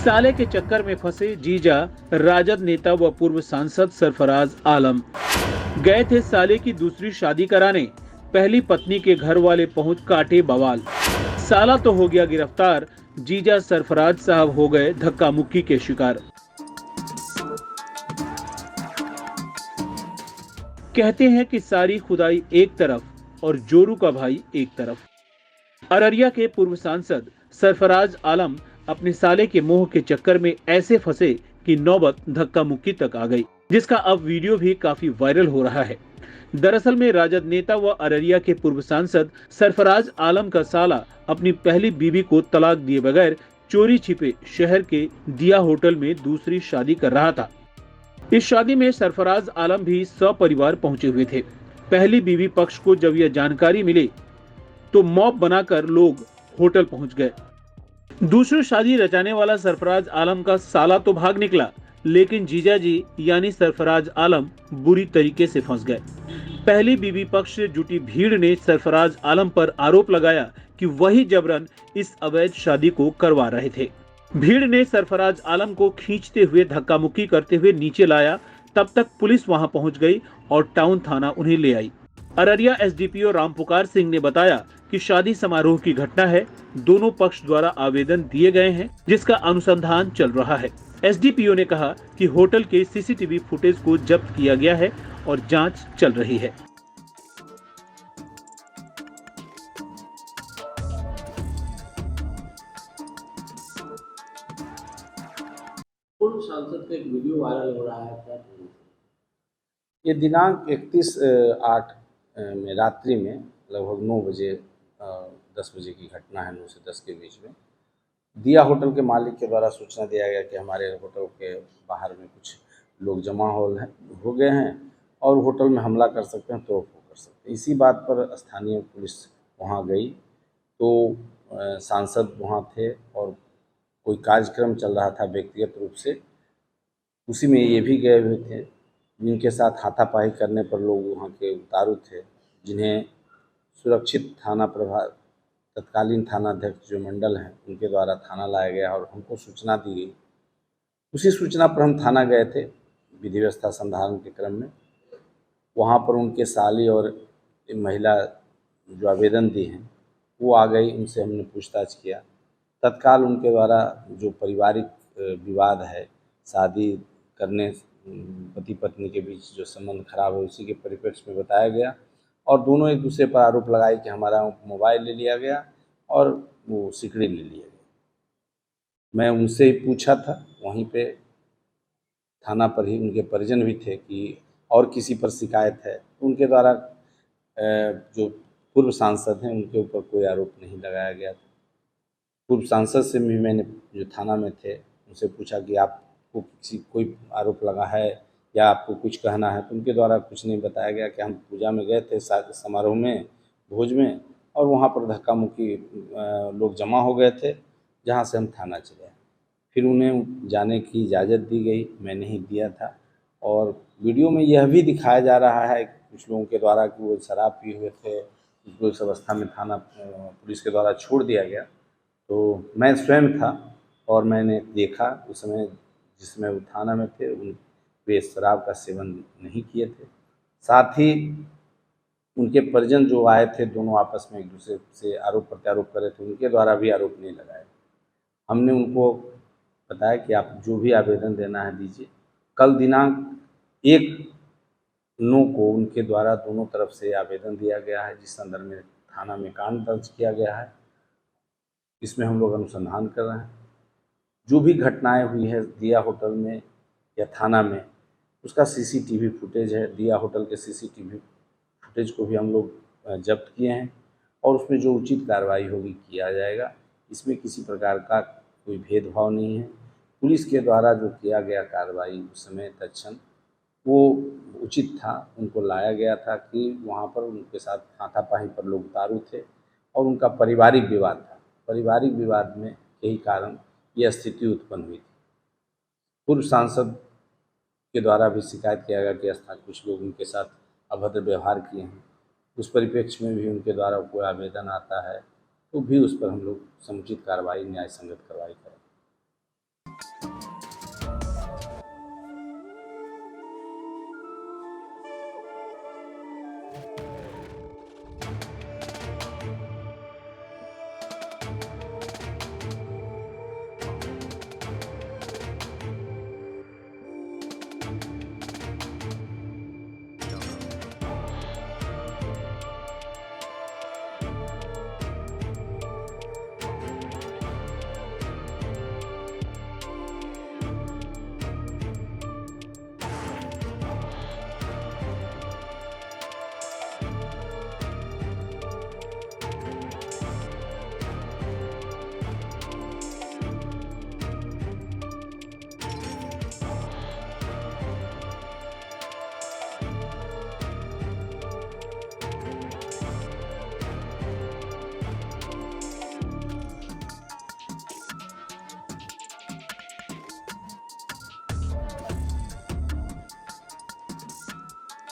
साले के चक्कर में फंसे जीजा राजद नेता व पूर्व सांसद सरफराज आलम। गए थे साले की दूसरी शादी कराने, पहली पत्नी के घर वाले पहुंच काटे बवाल। साला तो हो गया गिरफ्तार, जीजा सरफराज साहब हो गए धक्का मुक्की के शिकार। कहते हैं कि सारी खुदाई एक तरफ और जोरू का भाई एक तरफ। अररिया के पूर्व सांसद सरफराज आलम अपने साले के मोह के चक्कर में ऐसे फंसे कि नौबत धक्का मुक्की तक आ गई, जिसका अब वीडियो भी काफी वायरल हो रहा है। दरअसल में राजद नेता व अररिया के पूर्व सांसद सरफराज आलम का साला अपनी पहली बीवी को तलाक दिए बगैर चोरी छिपे शहर के दिया होटल में दूसरी शादी कर रहा था। इस शादी में सरफराज आलम भी सपरिवार पहुंचे हुए थे। पहली बीवी पक्ष को जब यह जानकारी मिली तो मॉब बनाकर लोग होटल पहुंच गए। दूसरी शादी रचाने वाला सरफराज आलम का साला तो भाग निकला, लेकिन जीजाजी यानी सरफराज आलम बुरी तरीके से फंस गए। पहली बीवी पक्ष से जुटी भीड़ ने सरफराज आलम पर आरोप लगाया कि वही जबरन इस अवैध शादी को करवा रहे थे। भीड़ ने सरफराज आलम को खींचते हुए धक्का मुक्की करते हुए नीचे लाया। तब तक पुलिस वहां पहुंच गई और टाउन थाना उन्हें ले आई। अररिया एसडीपीओ रामपुकार सिंह ने बताया कि शादी समारोह की घटना है, दोनों पक्ष द्वारा आवेदन दिए गए हैं, जिसका अनुसंधान चल रहा है। एसडीपीओ ने कहा कि होटल के सीसीटीवी फुटेज को जब्त किया गया है और जांच चल रही है। पूर्व सांसद का एक वीडियो वायरल हो रहा है, क्या कहेंगे? ये दिनांक 31/8 में रात्रि में लगभग 9 बजे 10 बजे की घटना है। 9 से 10 के बीच में दिया होटल के मालिक के द्वारा सूचना दिया गया कि हमारे होटल के बाहर में कुछ लोग जमा हो गए हैं और होटल में हमला कर सकते हैं, तो कर सकते हैं। इसी बात पर स्थानीय पुलिस वहां गई तो सांसद वहां थे और कोई कार्यक्रम चल रहा था व्यक्तिगत रूप से, उसी में ये भी गए हुए थे। जिनके साथ हाथापाई करने पर लोग वहाँ के उतारू थे, जिन्हें सुरक्षित थाना प्रभार तत्कालीन थानाध्यक्ष जो मंडल हैं उनके द्वारा थाना लाया गया और हमको सूचना दी गई। उसी सूचना पर हम थाना गए थे विधि व्यवस्था संधारण के क्रम में। वहाँ पर उनके साली और महिला जो आवेदन दी हैं वो आ गई, उनसे हमने पूछताछ किया। तत्काल उनके द्वारा जो पारिवारिक विवाद है, शादी करने पति पत्नी के बीच जो संबंध खराब है, उसी के परिप्रेक्ष्य में बताया गया और दोनों एक दूसरे पर आरोप लगाए कि हमारा मोबाइल ले लिया गया और वो सिकड़ी ले लिया गया। मैं उनसे ही पूछा था, वहीं पे थाना पर ही उनके परिजन भी थे कि और किसी पर शिकायत है। उनके द्वारा जो पूर्व सांसद हैं उनके ऊपर कोई आरोप नहीं लगाया गया था। पूर्व सांसद से भी मैंने जो थाना में थे उनसे पूछा कि आपको कोई आरोप लगा है या आपको कुछ कहना है, तो उनके द्वारा कुछ नहीं बताया गया कि हम पूजा में गए थे, समारोह में, भोज में, और वहाँ पर धक्का मुक्की लोग जमा हो गए थे, जहाँ से हम थाना चले। फिर उन्हें जाने की इजाज़त दी गई, मैंने ही दिया था। और वीडियो में यह भी दिखाया जा रहा है कुछ लोगों के द्वारा कि वो शराब पिए हुए थे, उनको इस अवस्था में थाना पुलिस के द्वारा छोड़ दिया गया। तो मैं स्वयं था और मैंने देखा उस समय जिस समय वो थाना में थे, वे शराब का सेवन नहीं किए थे। साथ ही उनके परिजन जो आए थे, दोनों आपस में एक दूसरे से आरोप प्रत्यारोप कर रहे थे, उनके द्वारा भी आरोप नहीं लगाए। हमने उनको बताया कि आप जो भी आवेदन देना है दीजिए। कल दिनांक 1/9 को उनके द्वारा दोनों तरफ से आवेदन दिया गया है, जिस संदर्भ में थाना में कांड दर्ज किया गया है। इसमें हम लोग अनुसंधान कर रहे हैं। जो भी घटनाएं हुई है दिया होटल में या थाना में, उसका सीसीटीवी फुटेज है। दिया होटल के सीसीटीवी फुटेज को भी हम लोग जब्त किए हैं और उसमें जो उचित कार्रवाई होगी किया जाएगा। इसमें किसी प्रकार का कोई भेदभाव नहीं है। पुलिस के द्वारा जो किया गया कार्रवाई उस समय तत्क्षण वो उचित था। उनको लाया गया था कि वहाँ पर उनके साथ हाथापाई पर लोग उतारू थे और उनका पारिवारिक विवाद था। पारिवारिक विवाद में यही कारण यह स्थिति उत्पन्न हुई थी। पूर्व सांसद के द्वारा भी शिकायत किया गया कि कुछ लोग उनके साथ अभद्र व्यवहार किए हैं। उस परिप्रेक्ष्य में भी उनके द्वारा कोई आवेदन आता है तो भी उस पर हम लोग समुचित कार्रवाई, न्याय संगत कार्रवाई करें।